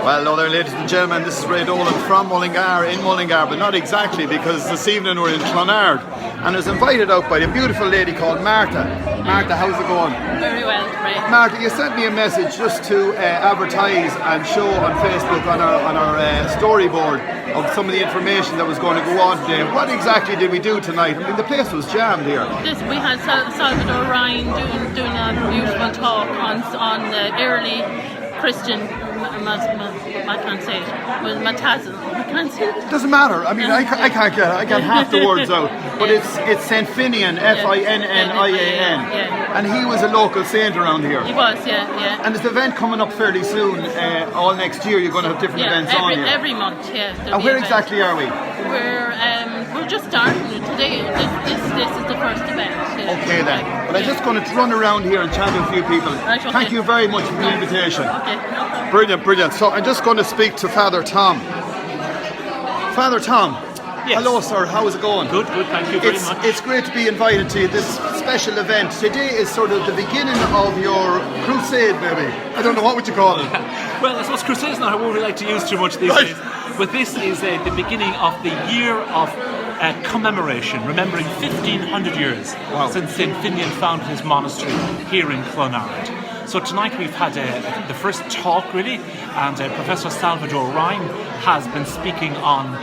Well, hello there, ladies and gentlemen. This is Ray Dolan from Mullingar, in Mullingar, but not exactly, because this evening we're in Clonard, and I was invited out by a beautiful lady called Martha. Martha, how's it going? Very well, Ray. Martha, you sent me a message just to advertise and show on Facebook on our storyboard of some of the information that was going to go on today. What exactly did we do tonight? I mean, the place was jammed here. We had Salvador Ryan doing a beautiful talk on the early Christian, I can't say it, Matasm. I can't say it. Doesn't matter. I mean, I can't get it. I got half the words out. But it's St. Finnian, Finnian, and he was a local saint around here. He was, yeah. And there's the event coming up fairly soon. All next year, you're going to have different events on here. Every month, yeah. And where exactly are we? We're just starting today. This is the first event. Okay then. But I'm just going to run around here and chat to a few people. Right, okay. Thank you very much for the invitation. Okay. Brilliant. So I'm just going to speak to Father Tom. Father Tom. Yes. Hello, sir. How is it going? Good. Thank you very much. It's great to be invited to this special event. Today is sort of the beginning of your crusade, maybe. I don't know, what would you call it? Well, I suppose crusade is not a word we like to use too much these days. But this is the beginning of the year of commemoration, remembering 1,500 years since St. Finnian founded his monastery here in Clonard. So tonight we've had the first talk, really, and Professor Salvador Ryan has been speaking on,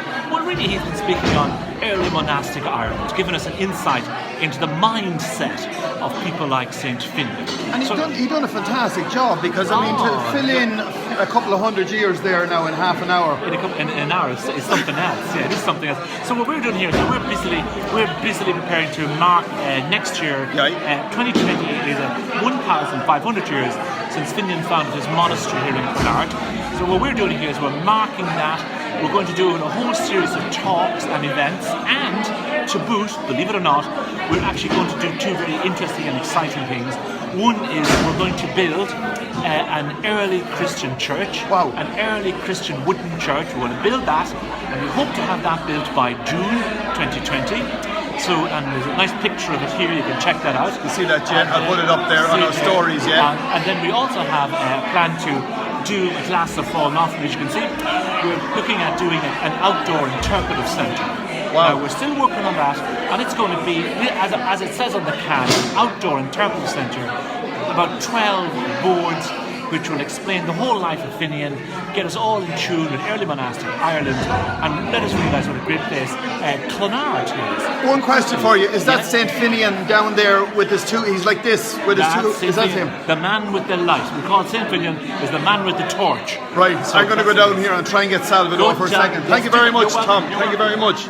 he's been speaking on early monastic Ireland, giving us an insight into the mindset of people like St. Finnian. And he's done a fantastic job, because, to fill in a couple of hundred years there now in half an hour. In an hour is something else, it is something else. So what we're doing here is we're busily preparing to mark next year, 2020 is 1,500 years since Finnian founded his monastery here in Clonard. So what we're doing here is we're marking that. We're going to do a whole series of talks and events, and to boot, believe it or not, we're actually going to do two very interesting and exciting things. One is we're going to build an early Christian church, an early Christian wooden church. We're going to build that, and we hope to have that built by June 2020. So, and there's a nice picture of it here, you can check that out. You see that, Jen? I'll put it up there on our stories, and then we also have a plan to do a glass of fallen offering, as you can see. We're looking at doing an outdoor interpretive centre. Wow. We're still working on that, and it's going to be, as it says on the can, an outdoor interpretive centre, about 12 boards which will explain the whole life of Finnian, get us all in tune with early monastic Ireland, and let us realise what a great place Clonard is. One question for you, is that St. Finnian down there with his two, he's like this, with his two, is that him? The man with the light. We call St. Finnian is the man with the torch. Right, so I'm going to go down here and try and get Salvador for a second. Thank you very much, Tom. Thank you very much.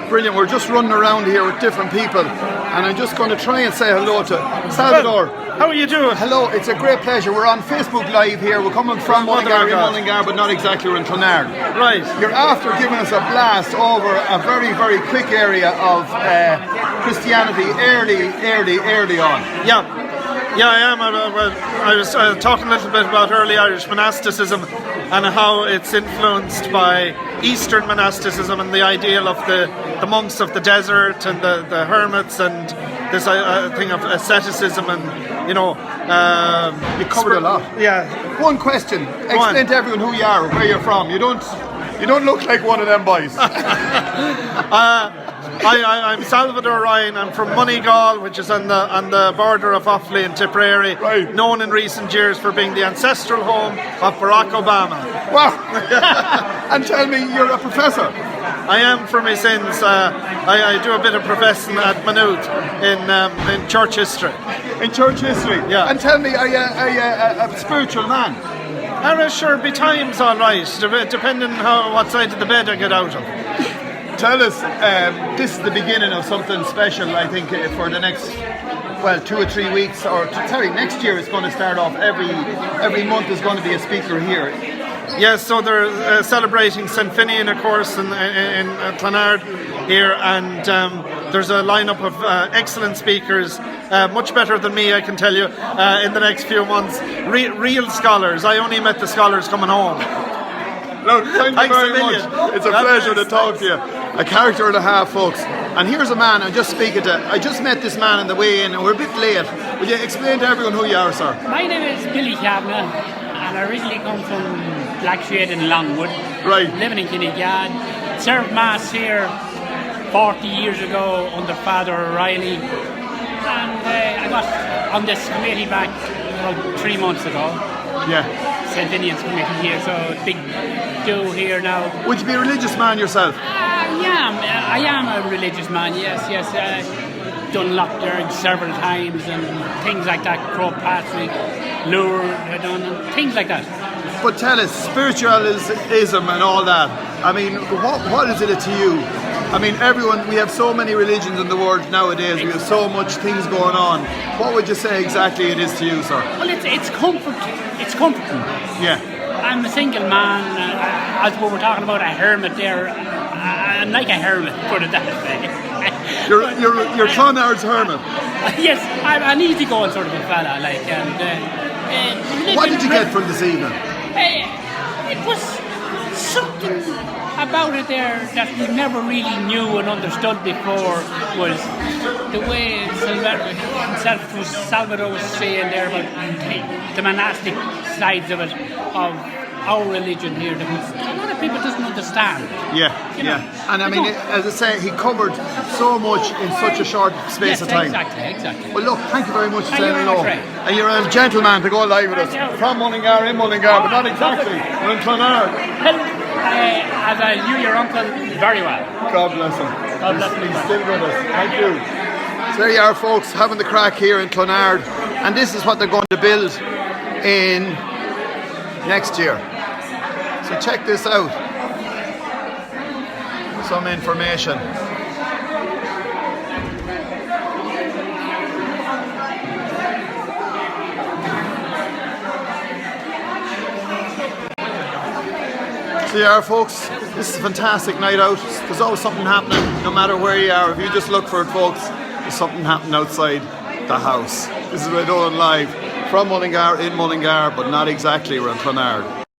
Brilliant, we're just running around here with different people, and I'm just going to try and say hello to Salvador. How are you doing? Hello, it's a great pleasure. We're on Facebook Live here. We're coming from Mullingar, but not exactly. We're in Clonard. Right. You're after giving us a blast over a very, very quick area of Christianity early on. Yeah, I am. I was talking a little bit about early Irish monasticism and how it's influenced by Eastern monasticism and the ideal of the monks of the desert and the hermits and this thing of asceticism and, you covered a lot. Yeah. One question. Explain to everyone who you are, where you're from. You don't look like one of them boys. I'm Salvador Ryan. I'm from Moneygall, which is on the border of Offaly and Tipperary, known in recent years for being the ancestral home of Barack Obama. Wow! And tell me, you're a professor? I am, for my sins. I do a bit of professing at Maynooth in church history. In church history? Yeah. And tell me, are you a spiritual man? I'm sure be times all right, depending on what side of the bed I get out of. Tell us, this is the beginning of something special, I think, for the next, 2 or 3 weeks, next year it's going to start off, every month is going to be a speaker here. Yes, so they're celebrating St. Finnian, of course, in Clonard here, and there's a lineup of excellent speakers, much better than me, I can tell you, in the next few months. Real scholars. I only met the scholars coming home. Look, thank you very much. It's a pleasure to talk to you. A character and a half, folks. And here's a man I just met this man on the way in, and we're a bit late. Will you explain to everyone who you are, sir? My name is Billy Kavanagh, and I originally come from Blackshade in Longwood. Right. Living in Kinnegad. Served Mass here 40 years ago under Father O'Reilly. And I got on this committee back about 3 months ago. Yeah. St. Finnian's committee here, so big do here now. Would you be a religious man yourself? I am a religious man, yes. Done Lochner several times and things like that, Croagh Patrick, Lourdes, I done things like that. But tell us, spiritualism and all that, I mean, what is it to you? I mean, we have so many religions in the world nowadays, we have so much things going on. What would you say exactly it is to you, sir? Well, it's comfort. It's comforting. Yeah. I'm a single man, as we were talking about a hermit there, I'm like a hermit, put it that way. You're Clonard's hermit. Yes, I'm an easygoing sort of a fella, like, and... What did you get from this evening? It was something about it there that we never really knew and understood before, was the way Salvador was saying there about the monastic sides of it, of our religion here, that a lot of people doesn't understand. Yeah. And I mean, as I say, he covered so much in such a short space of time. Exactly. Well, look, thank you very much for saying hello. Right. And you're a gentleman to go live with us. From Mullingar, in Mullingar, but not exactly. We're in Clonard. As I knew your uncle very well. God bless him. God bless him. He's still with us. Thank you. So there you are, folks, having the crack here in Clonard. And this is what they're going to build in next year. So check this out. Some information. So yeah, folks, this is a fantastic night out. There's always something happening, no matter where you are. If you just look for it, folks, there's something happening outside the house. This is Red On Live from Mullingar, in Mullingar, but not exactly. We're in Clonard.